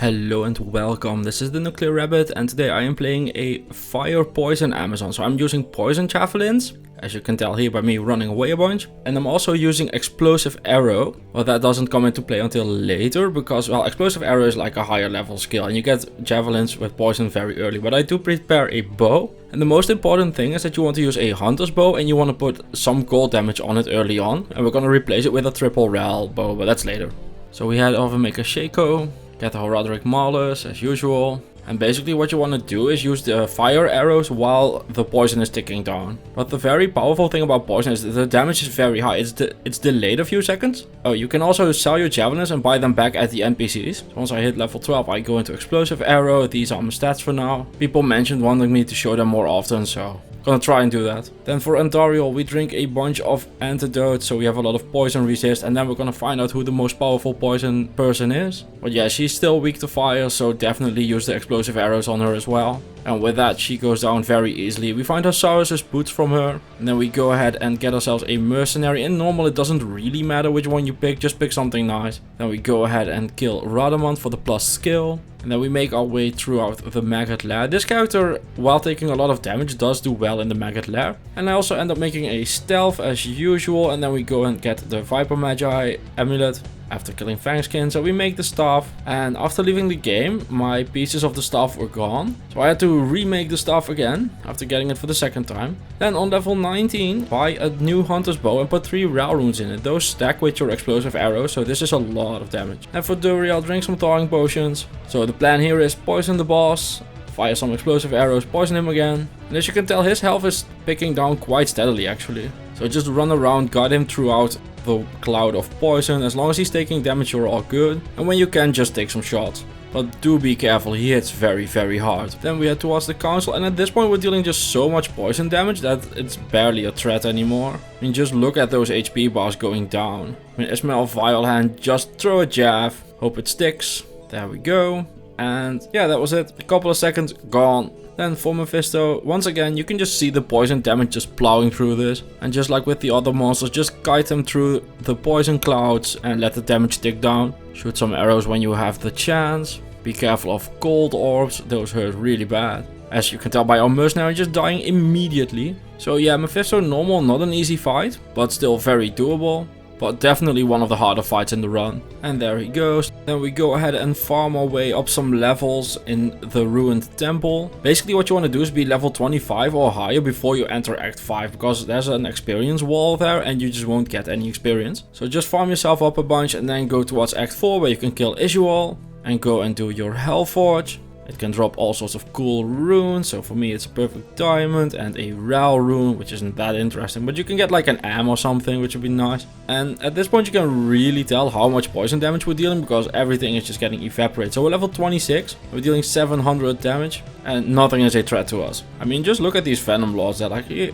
Hello and welcome, this is the Nuclear Rabbit and today I am playing a Fire Poison Amazon. So I'm using Poison Javelins, as you can tell here by me running away a bunch. And I'm also using Explosive Arrow. Well, that doesn't come into play until later because, well, Explosive Arrow is like a higher level skill and you get Javelins with Poison very early. But I do prepare a bow. And the most important thing is that you want to use a Hunter's Bow and you want to put some cold damage on it early on. And we're going to replace it with a triple rel bow, but that's later. So we head over and make a Shaco. Get the Roderick Maulers as usual. And basically what you want to do is use the fire arrows while the poison is ticking down. But the very powerful thing about poison is that the damage is very high. It's delayed a few seconds. Oh, you can also sell your javelins and buy them back at the NPCs. So once I hit level 12, I go into explosive arrow. These are my stats for now. People mentioned wanting me to show them more often, so gonna try and do that. Then for Andariel, we drink a bunch of antidotes, so we have a lot of poison resist, and then we're gonna find out who the most powerful poison person is. But yeah, she's still weak to fire, so definitely use the explosive arrows on her as well. And with that, she goes down very easily. We find Osiris's boots from her, and then we go ahead and get ourselves a mercenary. In normal, it doesn't really matter which one you pick, just pick something nice. Then we go ahead and kill Radamant for the plus skill. And then we make our way throughout the Maggot Lair. This character, while taking a lot of damage, does do well in the Maggot Lair. And I also end up making a stealth as usual. And then we go and get the Viper Magi amulet after killing Fangskin. So we make the staff. And after leaving the game, my pieces of the staff were gone. So I had to remake the staff again after getting it for the second time. Then on level 19, buy a new Hunter's Bow and put 3 Ral runes in it. Those stack with your explosive arrows, so this is a lot of damage. And for Duriel, drink some thawing potions. So the plan here is poison the boss, fire some explosive arrows, poison him again. And as you can tell, his health is picking down quite steadily actually. So just run around, guide him throughout the cloud of poison. As long as he's taking damage, you're all good. And when you can, just take some shots. But do be careful, he hits very hard. Then we head towards the council, and at this point we're dealing just so much poison damage that it's barely a threat anymore. I mean, just look at those HP bars going down. I mean, Ismail Vile Hand, just throw a jab, hope it sticks. There we go. And yeah, that was it. A couple of seconds, gone. Then for Mephisto, once again, you can just see the poison damage just plowing through this. And just like with the other monsters, just guide them through the poison clouds and let the damage tick down. Shoot some arrows when you have the chance. Be careful of gold orbs, those hurt really bad. As you can tell by our mercenary just dying immediately. So yeah, Mephisto normal, not an easy fight, but still very doable. But definitely one of the harder fights in the run. And there he goes. Then we go ahead and farm our way up some levels in the ruined temple. Basically what you want to do is be level 25 or higher before you enter Act 5. Because there's an experience wall there and you just won't get any experience. So just farm yourself up a bunch and then go towards Act 4 where you can kill Isual. And go and do your Hellforge. It can drop all sorts of cool runes, so for me it's a perfect diamond and a Ral rune, which isn't that interesting, but you can get like an am or something, which would be nice. And at this point you can really tell how much poison damage we're dealing because everything is just getting evaporated. So we're level 26, we're dealing 700 damage and nothing is a threat to us. I mean, just look at these Venom Lords, they're like, yeah,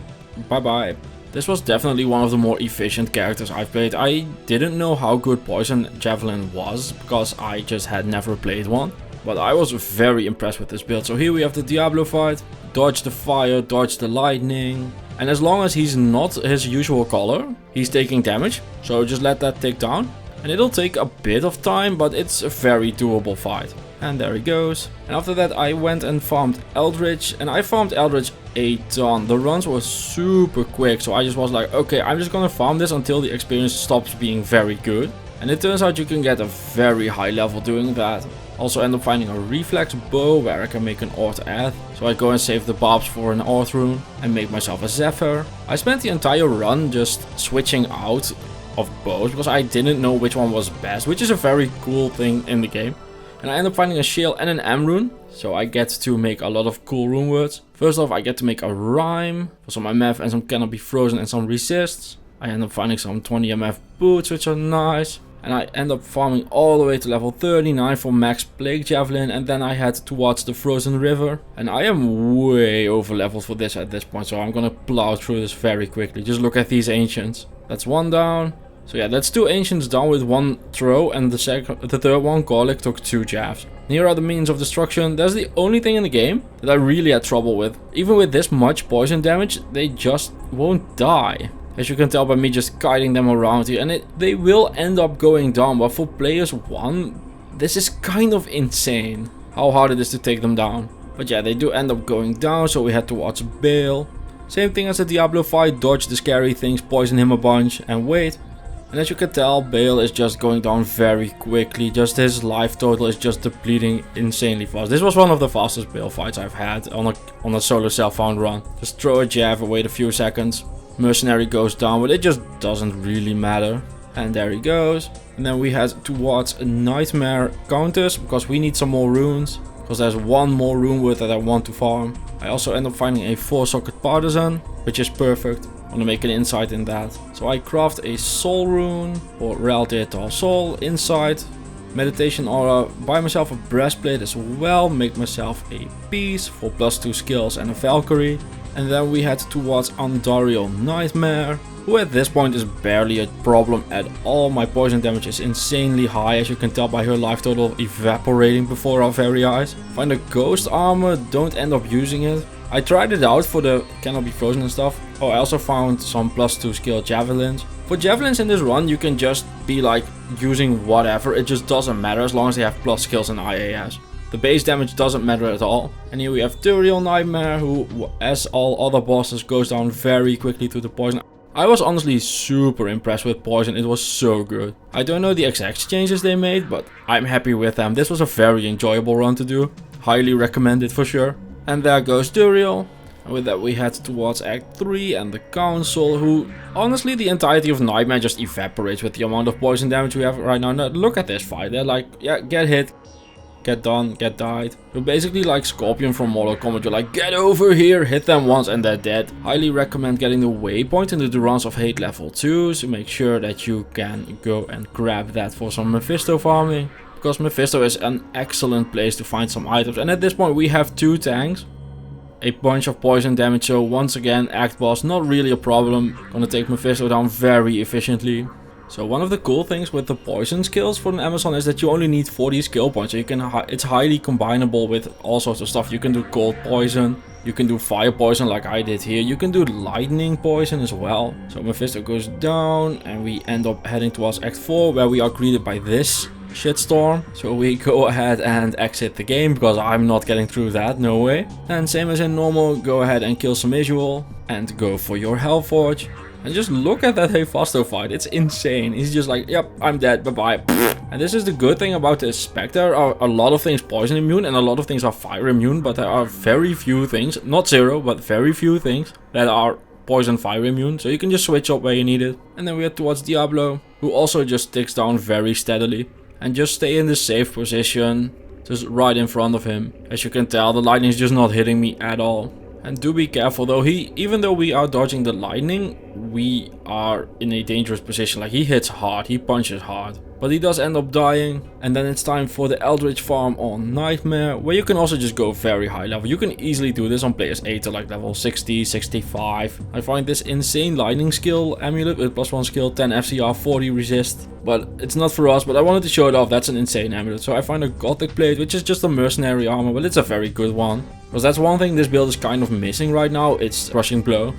bye bye. This was definitely one of the more efficient characters I've played. I didn't know how good Poison Javelin was because I just had never played one. But I was very impressed with this build. So here we have the Diablo fight. Dodge the fire, dodge the lightning. And as long as he's not his usual color, he's taking damage. So just let that tick down. And it'll take a bit of time, but it's a very doable fight. And there he goes. And after that I went and farmed Eldritch. And I farmed Eldritch a ton. The runs were super quick. So I just was like, okay, I'm just gonna farm this until the experience stops being very good. And it turns out you can get a very high level doing that. Also end up finding a reflex bow where I can make an Orth Ath. So I go and save the bobs for an Orth rune and make myself a Zephyr. I spent the entire run just switching out of bows because I didn't know which one was best, which is a very cool thing in the game. And I end up finding a Shale and an M rune, so I get to make a lot of cool rune words. First off, I get to make a rhyme for some MF and some Cannot Be Frozen and some resists. I end up finding some 20 MF boots, which are nice. And I end up farming all the way to level 39 for max Plague Javelin. And then I head towards the Frozen River. And I am way over leveled for this at this point. So I'm gonna plow through this very quickly. Just look at these ancients. That's one down. So yeah, that's 2 ancients down with 1 throw. And the third one, Gorlick, took 2 jabs. Here are the means of destruction. That's the only thing in the game that I really had trouble with. Even with this much poison damage, they just won't die. As you can tell by me just guiding them around here. And they will end up going down. But for players 1, This is kind of insane how hard it is to take them down. But yeah, they do end up going down, so we head towards Bale. Same thing as the Diablo fight, dodge the scary things, poison him a bunch and wait. And as you can tell, Bale is just going down very quickly. Just his life total is just depleting insanely fast. This was one of the fastest Bale fights I've had on a solo self-found run. Just throw a jab, wait a few seconds. Mercenary goes down, but it just doesn't really matter. And there he goes. And then we head towards Nightmare Counters, because we need some more runes. Because there's one more rune word that I want to farm. I also end up finding a 4-socket partisan, which is perfect. I want to make an insight in that. So I craft a soul rune, or Reality Etal Soul, insight, meditation aura, buy myself a breastplate as well, make myself a piece for +2 skills and a Valkyrie. And then we head towards Andariel Nightmare, who at this point is barely a problem at all. My poison damage is insanely high, as you can tell by her life total evaporating before our very eyes. Find a ghost armor, don't end up using it. I tried it out for the cannot be frozen and stuff. Oh, I also found some +2 skill javelins. For javelins in this run, you can just be like using whatever, it just doesn't matter as long as they have plus skills and IAS. The base damage doesn't matter at all. And here we have Turiel Nightmare, who, as all other bosses, goes down very quickly to the poison. I was honestly super impressed with poison, it was so good. I don't know the exact changes they made, but I'm happy with them. This was a very enjoyable run to do. Highly recommend it for sure. And there goes Turiel. And with that we head towards Act 3 and the Council, who honestly the entirety of Nightmare just evaporates with the amount of poison damage we have right now. Now look at this fight, they're like, yeah, get hit, get done, get died. You're basically like Scorpion from Mortal Kombat, you're like, get over here, hit them once and they're dead. Highly recommend getting the waypoint in the Durance of Hate level 2, so make sure that you can go and grab that for some Mephisto farming. Because Mephisto is an excellent place to find some items, and at this point we have 2 tanks. A bunch of poison damage, so once again, Act Boss, not really a problem. Gonna take Mephisto down very efficiently. So one of the cool things with the poison skills for an Amazon is that you only need 40 skill points. So you can, it's highly combinable with all sorts of stuff. You can do cold poison, you can do fire poison like I did here. You can do lightning poison as well. So Mephisto goes down and we end up heading towards Act 4, where we are greeted by this shitstorm. So we go ahead and exit the game because I'm not getting through that, no way. And same as in normal, go ahead and kill some visual and go for your Hellforge. And just look at that Hephaestus fight, it's insane. He's just like, yep, I'm dead, bye-bye. And this is the good thing about the Spectre. A lot of things poison immune and a lot of things are fire immune, but there are very few things, not zero, but very few things that are poison fire immune. So you can just switch up where you need it. And then we head towards Diablo, who also just ticks down very steadily. And just stay in the safe position, just right in front of him. As you can tell, the lightning is just not hitting me at all. And do be careful though, even though we are dodging the lightning, we are in a dangerous position. Like, he hits hard, he punches hard. But he does end up dying. And then it's time for the Eldritch farm on Nightmare, where you can also just go very high level. You can easily do this on players 8 to like level 60, 65. I find this insane lightning skill amulet with +1 skill, 10 FCR, 40 resist. But it's not for us, but I wanted to show it off. That's an insane amulet. So I find a Gothic plate, which is just a mercenary armor, but it's a very good one. Because that's one thing this build is kind of missing right now, it's Crushing Blow.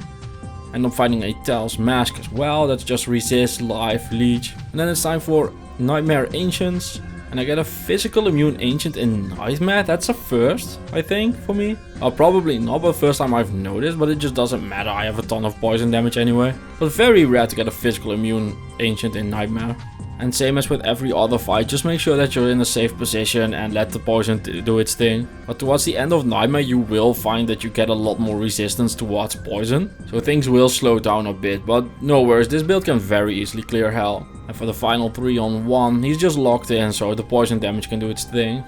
And I'm finding a Tal's Mask as well, that's just resist, life, leech. And then it's time for Nightmare Ancients. And I get a physical immune ancient in Nightmare. That's a first, I think, for me. Probably not, but first time I've noticed, but it just doesn't matter. I have a ton of poison damage anyway. But very rare to get a physical immune ancient in Nightmare. And same as with every other fight, just make sure that you're in a safe position and let the poison do its thing. But towards the end of Nightmare, you will find that you get a lot more resistance towards poison. So things will slow down a bit, but no worries, this build can very easily clear hell. And for the final 3-on-1, he's just locked in, so the poison damage can do its thing.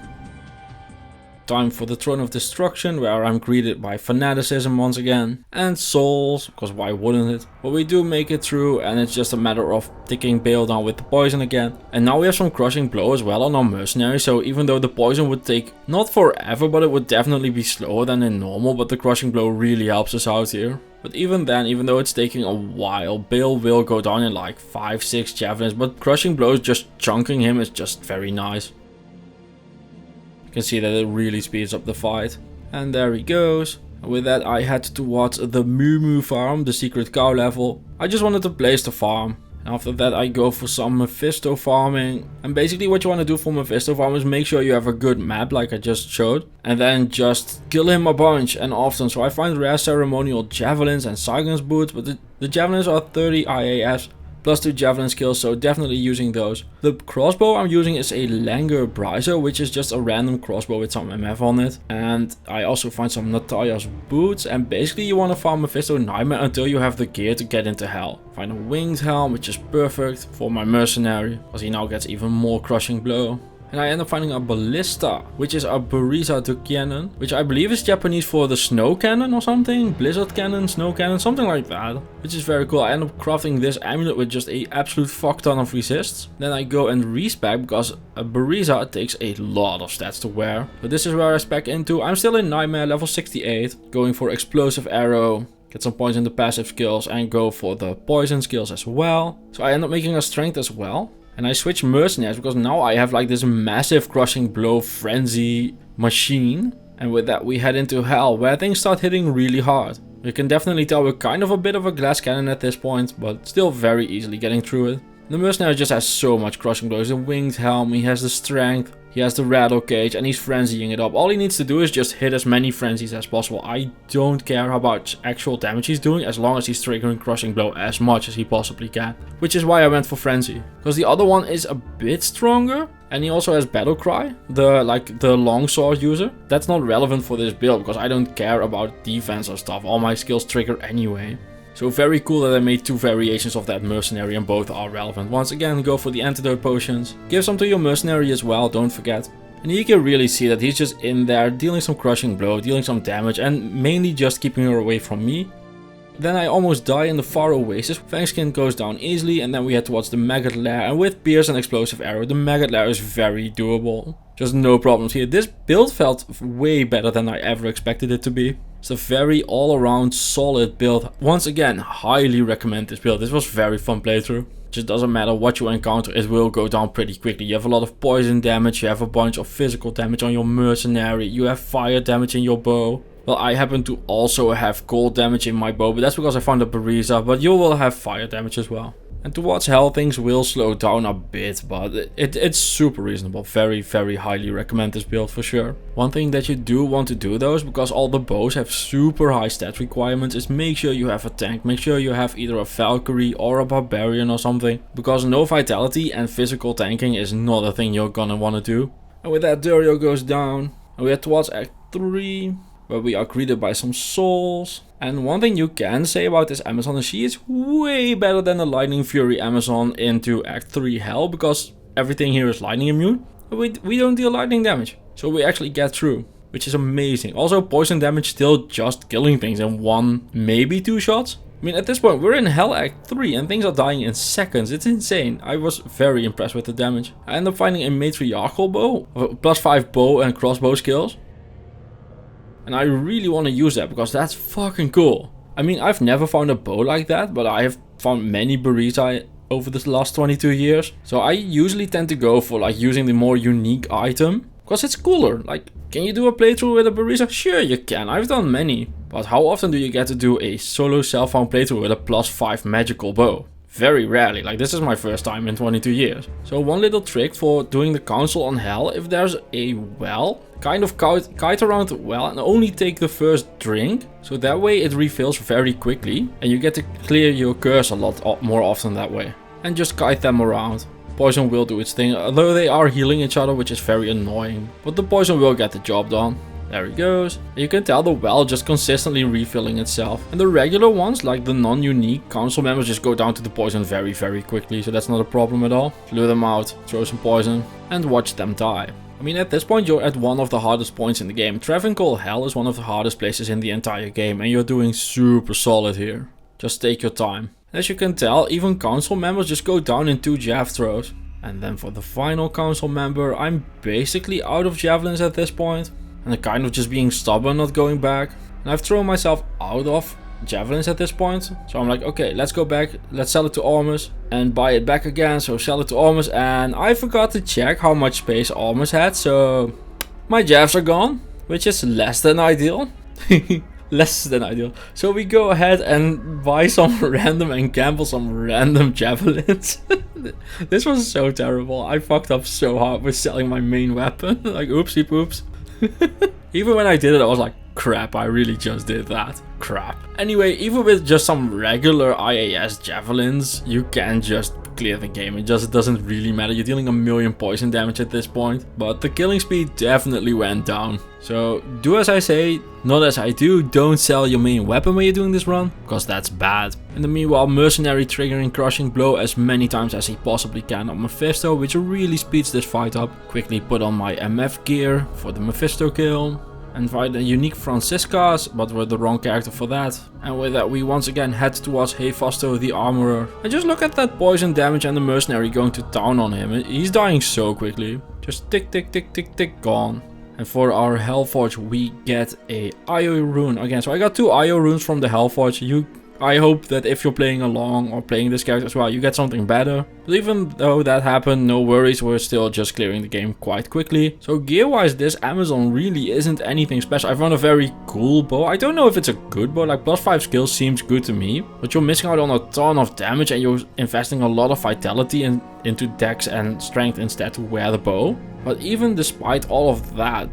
Time for the Throne of Destruction, where I'm greeted by Fanaticism once again. And Souls, because why wouldn't it? But we do make it through, and it's just a matter of ticking Bale down with the poison again. And now we have some Crushing Blow as well on our mercenary, so even though the poison would take not forever, but it would definitely be slower than in normal, but the Crushing Blow really helps us out here. But even then, even though it's taking a while, Bale will go down in like 5-6 javelins, but Crushing Blows, just chunking him, is just very nice. You can see that it really speeds up the fight. And there he goes. And with that I head towards the Moo Moo farm, the secret cow level. I just wanted a place to farm. After that I go for some Mephisto farming. And basically what you want to do for Mephisto farm is make sure you have a good map like I just showed. And then just kill him a bunch and often. So I find rare ceremonial javelins and Saigon's boots. But the javelins are 30 IAS. Plus 2 javelin skills, so definitely using those. The crossbow I'm using is a Langer Brizer, which is just a random crossbow with some MF on it. And I also find some Nataya's boots. And basically you want to farm Mephisto Nightmare until you have the gear to get into Hell. Find a winged helm, which is perfect for my mercenary, because he now gets even more crushing blow. And I end up finding a Ballista, which is a Buriza to Cannon, which I believe is Japanese for the snow cannon or something. Blizzard cannon, snow cannon, something like that. Which is very cool. I end up crafting this amulet with just a absolute fuck ton of resists. Then I go and respec because a Buriza takes a lot of stats to wear. So this is where I spec into. I'm still in Nightmare level 68, going for Explosive Arrow. Get some points in the passive skills and go for the poison skills as well. So I end up making a strength as well. And I switch mercenaries because now I have like this massive crushing blow frenzy machine. And with that we head into Hell where things start hitting really hard. You can definitely tell we're kind of a bit of a glass cannon at this point, but still very easily getting through it. The mercenary just has so much crushing blows. The winged helm, he has the strength, he has the rattle cage, and he's frenzying it up. All he needs to do is just hit as many frenzies as possible. I don't care how much actual damage he's doing, as long as he's triggering crushing blow as much as he possibly can. Which is why I went for frenzy, because the other one is a bit stronger, and he also has battle cry, the longsword user. That's not relevant for this build, because I don't care about defense or stuff. All my skills trigger anyway. So very cool that I made 2 variations of that mercenary and both are relevant. Once again, go for the antidote potions. Give some to your mercenary as well, don't forget. And you can really see that he's just in there dealing some crushing blow, dealing some damage and mainly just keeping her away from me. Then I almost die in the far oasis. Fangskin goes down easily and then we head towards the Maggot Lair. And with Pierce and Explosive Arrow, the Maggot Lair is very doable. Just no problems here. This build felt way better than I ever expected it to be. It's a very all-around solid build. Once again, highly recommend this build. This was a very fun playthrough. Just doesn't matter what you encounter, it will go down pretty quickly. You have a lot of poison damage, you have a bunch of physical damage on your mercenary, you have fire damage in your bow. Well, I happen to also have cold damage in my bow, but that's because I found a Buriza, but you will have fire damage as well. And towards Hell things will slow down a bit, but it's super reasonable. Very, very highly recommend this build for sure. One thing that you do want to do though, is because all the bows have super high stat requirements, is make sure you have a tank. Make sure you have either a Valkyrie or a Barbarian or something. Because no vitality and physical tanking is not a thing you're gonna want to do. And with that, Durio goes down. And we head towards Act 3. Where we are greeted by some souls. And one thing you can say about this Amazon is she is way better than the Lightning Fury Amazon into Act 3 Hell, because everything here is lightning immune. But we don't deal lightning damage, so we actually get through, which is amazing. Also poison damage still just killing things in 1, maybe 2 shots. I mean, at this point we're in Hell Act 3 and things are dying in seconds. It's insane. I was very impressed with the damage. I end up finding a matriarchal bow, +5 bow and crossbow skills. And I really want to use that because that's fucking cool. I mean, I've never found a bow like that, but I have found many Buriza over the last 22 years. So I usually tend to go for like using the more unique item, because it's cooler. Like, can you do a playthrough with a Buriza? Sure you can, I've done many. But how often do you get to do a solo self-found playthrough with a +5 magical bow? Very rarely. Like, this is my first time in 22 years. So one little trick for doing the council on Hell, if there's a well, kind of kite around the well and only take the first drink. So that way it refills very quickly and you get to clear your curse a lot more often that way. And just kite them around. Poison will do its thing, although they are healing each other, which is very annoying. But the poison will get the job done. There he goes. You can tell the well just consistently refilling itself. And the regular ones, like the non-unique council members, just go down to the poison very, very quickly. So that's not a problem at all. Lure them out, throw some poison, and watch them die. I mean, at this point you're at one of the hardest points in the game. Travancore Hell is one of the hardest places in the entire game, and you're doing super solid here. Just take your time. As you can tell, even council members just go down in 2 jav throws. And then for the final council member, I'm basically out of javelins at this point. And I'm kind of just being stubborn, not going back. And I've thrown myself out of javelins at this point. So I'm like, okay, let's go back. Let's sell it to Ormus and buy it back again. So sell it to Ormus. And I forgot to check how much space Ormus had. So my javs are gone, which is less than ideal. Less than ideal. So we go ahead and buy some random and gamble some random javelins. This was so terrible. I fucked up so hard with selling my main weapon. Like, oopsie poops. Even when I did it, I was like, crap, I really just did that. Crap. Anyway, even with just some regular IAS javelins, you can just clear the game. It just doesn't really matter. You're dealing 1,000,000 poison damage at this point. But the killing speed definitely went down. So do as I say, not as I do. Don't sell your main weapon when you're doing this run, because that's bad. In the meanwhile, Mercenary triggering Crushing Blow as many times as he possibly can on Mephisto, which really speeds this fight up. Quickly put on my MF gear for the Mephisto kill. And find a unique Franciscas, but we're the wrong character for that. And with that, we once again head towards Hephasto the Armorer. And just look at that poison damage and the Mercenary going to town on him. He's dying so quickly. Just tick, tick, tick, tick, tick, gone. And for our Hellforge, we get a IO rune again. So I got 2 IO runes from the Hellforge. I hope that if you're playing along or playing this character as well, you get something better. But even though that happened, no worries, we're still just clearing the game quite quickly. So gear-wise, this Amazon really isn't anything special. I found a very cool bow. I don't know if it's a good bow, like +5 skill seems good to me. But you're missing out on a ton of damage and you're investing a lot of vitality into dex and strength instead to wear the bow. But even despite all of that,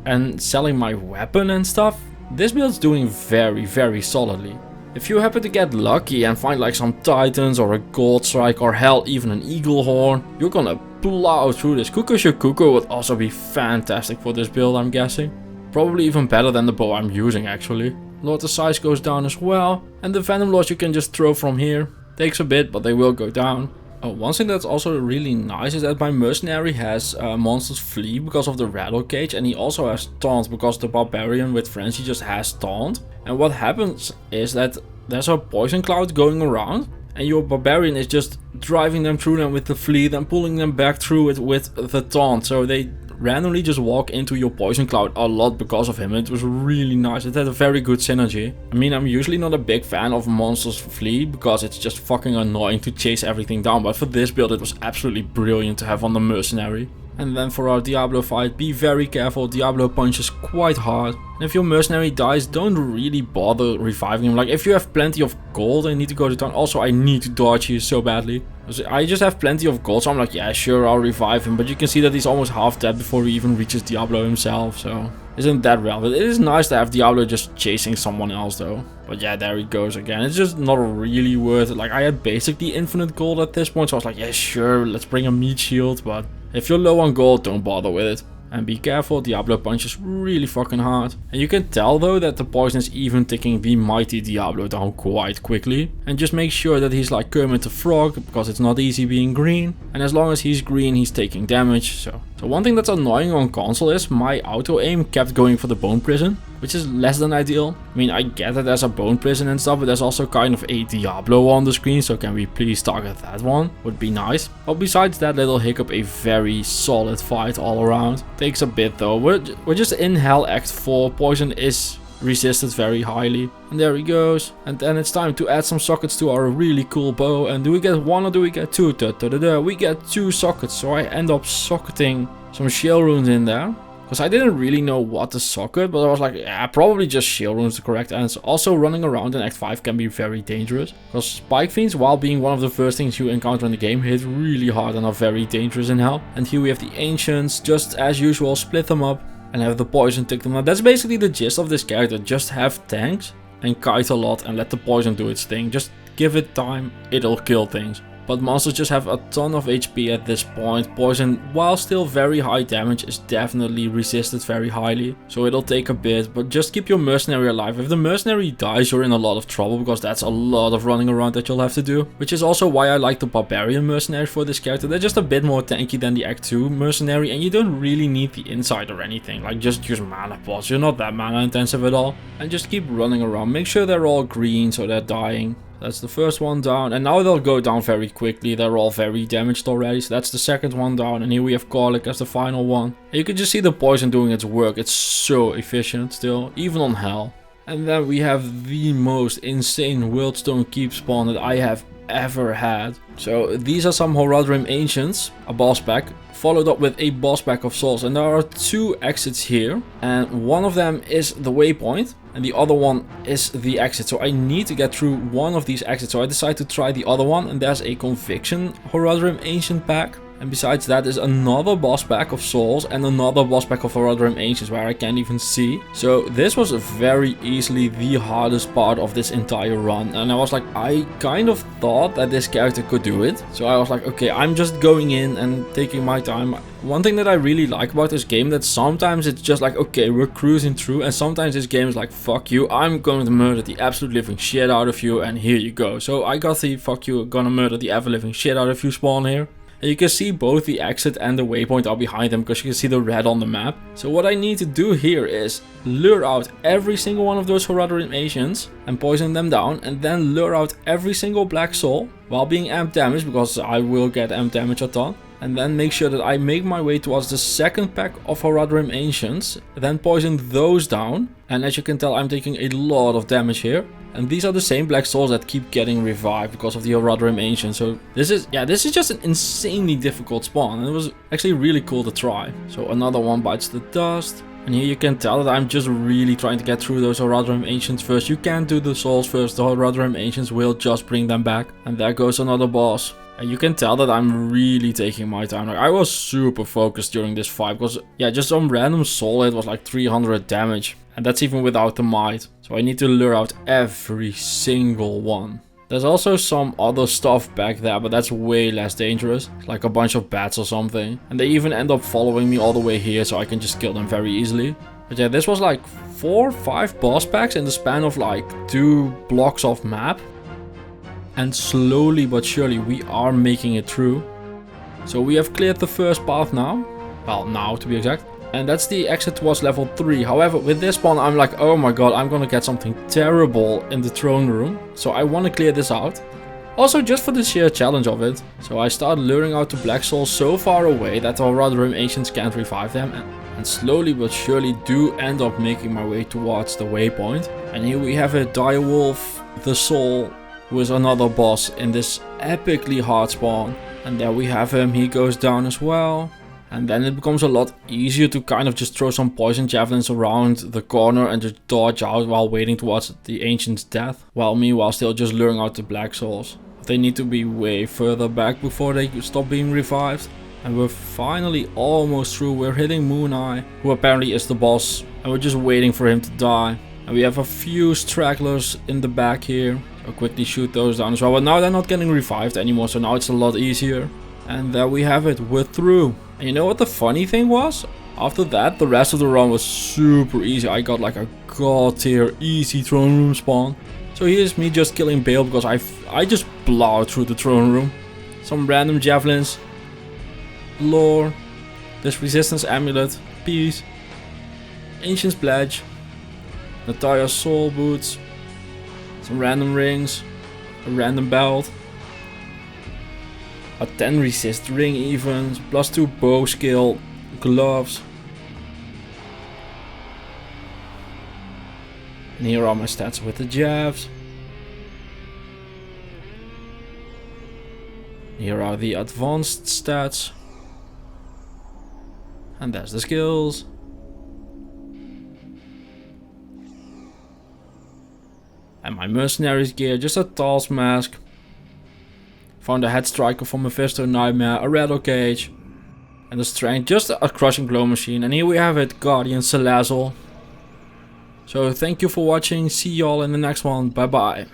and selling my weapon and stuff, this build's doing very, very solidly. If you happen to get lucky and find like some titans or a gold strike or hell even an eagle horn, you're gonna plow through this. Cuckoo would also be fantastic for this build, I'm guessing. Probably even better than the bow I'm using actually. Lord of Size goes down as well, and the Venom Lords you can just throw from here. Takes a bit, but they will go down. Oh, one thing that's also really nice is that my Mercenary has Monsters Flee because of the Rattle Cage, and he also has Taunt because the Barbarian with Frenzy just has Taunt. And what happens is that there's a poison cloud going around and your Barbarian is just driving them through them with the Flee, then pulling them back through it with the Taunt. So they randomly just walk into your poison cloud a lot because of him. It was really nice. It had a very good synergy. I mean, I'm usually not a big fan of Monsters Flee because it's just fucking annoying to chase everything down, but for this build it was absolutely brilliant to have on the Mercenary. And then for our Diablo fight, be very careful. Diablo punches quite hard. And if your Mercenary dies, don't really bother reviving him. Like, if you have plenty of gold and need to go to town. Also, I need to dodge you so badly. I just have plenty of gold, so I'm like, yeah, sure, I'll revive him. But you can see that he's almost half dead before he even reaches Diablo himself, so isn't that relevant. It is nice to have Diablo just chasing someone else, though. But yeah, there he goes again. It's just not really worth it. Like, I had basically infinite gold at this point, so I was like, yeah, sure, let's bring a meat shield. But if you're low on gold, don't bother with it. And be careful, Diablo punches really fucking hard. And you can tell though that the poison is even taking the mighty Diablo down quite quickly. And just make sure that he's like Kermit the Frog, because it's not easy being green. And as long as he's green, he's taking damage. So one thing that's annoying on console is my auto aim kept going for the Bone Prison, which is less than ideal. I mean, I get that there's a Bone Prison and stuff, but there's also kind of a Diablo on the screen, so can we please target that one? Would be nice. But besides that little hiccup, a very solid fight all around. Takes a bit though. We're just in Hell Act 4. Poison is resisted very highly. And there he goes. And then it's time to add some sockets to our really cool bow. And do we get one or do we get two? We get 2 sockets, so I end up socketing some shield runes in there. Because I didn't really know what to socket, but I was like, yeah, probably just shield runes the correct answer. Also, running around in Act 5 can be very dangerous. Because Spike Fiends, while being one of the first things you encounter in the game, hit really hard and are very dangerous in Hell. And here we have the Ancients, just as usual, split them up and have the poison tick them out. That's basically the gist of this character. Just have tanks and kite a lot and let the poison do its thing. Just give it time, it'll kill things. But monsters just have a ton of HP at this point. Poison, while still very high damage, is definitely resisted very highly. So it'll take a bit, but just keep your Mercenary alive. If the Mercenary dies, you're in a lot of trouble, because that's a lot of running around that you'll have to do. Which is also why I like the Barbarian Mercenary for this character. They're just a bit more tanky than the Act 2 Mercenary, and you don't really need the Insight or anything. Like, just use mana pots. You're not that mana intensive at all. And just keep running around. Make sure they're all green so they're dying. That's the first one down, and now they'll go down very quickly. They're all very damaged already, so that's the second one down. And here we have Garlic as the final one. And you can just see the poison doing its work. It's so efficient still, even on Hell. And then we have the most insane Wildstone Keep spawn that I have ever had. So these are some Horadrim Ancients, a boss pack, followed up with a boss pack of souls. And there are 2 exits here, and one of them is the waypoint. and the other one is the exit. So I need to get through one of these exits. So I decide to try the other one, and there's a Conviction Horadrim Ancient pack. And besides that is another boss pack of souls and another boss pack of Horadrim Ancients where I can't even see. So this was very easily the hardest part of this entire run. And I was like, I kind of thought that this character could do it. So I was like, okay, I'm just going in and taking my time. One thing that I really like about this game, that sometimes it's just like, okay, we're cruising through, and sometimes this game is like, fuck you, I'm going to murder the absolute living shit out of you, and here you go. So I got the fuck you, gonna murder the ever living shit out of you spawn here. And you can see both the exit and the waypoint are behind them because you can see the red on the map. So what I need to do here is lure out every single one of those Horadrim Ancients and poison them down, and then lure out every single black soul while being amp damage, because I will get amp damage a ton. And then make sure that I make my way towards the second pack of Horadrim Ancients, then poison those down. And as you can tell, I'm taking a lot of damage here. And these are the same black souls that keep getting revived because of the Horadrim Ancient. So this is just an insanely difficult spawn, and it was actually really cool to try. So another one bites the dust. And here you can tell that I'm just really trying to get through those Horadrim Ancients first. You can't do the souls first, the Horadrim Ancients will just bring them back. And there goes another boss. And you can tell that I'm really taking my time. Like, I was super focused during this fight because, yeah, just some random soul hit was like 300 damage. And that's even without the might. So I need to lure out every single one. There's also some other stuff back there, but that's way less dangerous. Like a bunch of bats or something. And they even end up following me all the way here, so I can just kill them very easily. But yeah, this was like 4 or 5 boss packs in the span of like 2 blocks of map. And slowly but surely we are making it through. So we have cleared the first path now. Well, now to be exact. And that's the exit towards level 3. However, with this spawn I'm like, oh my god, I'm gonna get something terrible in the throne room. So I want to clear this out. Also just for the sheer challenge of it. So I start luring out the black souls so far away that the Horadrim Ancients can't revive them. And slowly but surely do end up making my way towards the waypoint. And here we have a Direwolf, the Soul, who is another boss in this epically hard spawn. And there we have him, he goes down as well. And then it becomes a lot easier to kind of just throw some poison javelins around the corner and just dodge out while waiting towards the Ancient's death. While meanwhile still just luring out the black souls. They need to be way further back before they stop being revived. And we're finally almost through. We're hitting Moon Eye, who apparently is the boss. And we're just waiting for him to die. And we have a few stragglers in the back here. So quickly shoot those down as well. But now they're not getting revived anymore, so now it's a lot easier. And there we have it, we're through. And you know what the funny thing was? After that, the rest of the run was super easy. I got like a god tier easy throne room spawn. So here's me just killing Bale because I just plowed through the throne room. Some random javelins. Lore. This resistance amulet. Peace. Ancient's pledge. Natalia's soul boots. Some random rings. A random belt. A 10 resist ring even, plus 2 bow skill, gloves. And here are my stats with the jabs. Here are the advanced stats. And there's the skills. And my mercenaries gear, just a Tal's mask. Found a head striker from Mephisto Nightmare, a rattle cage, and the strength, just a crushing blow machine. And here we have it, Guardian Salazzle. So thank you for watching, see y'all in the next one, bye bye.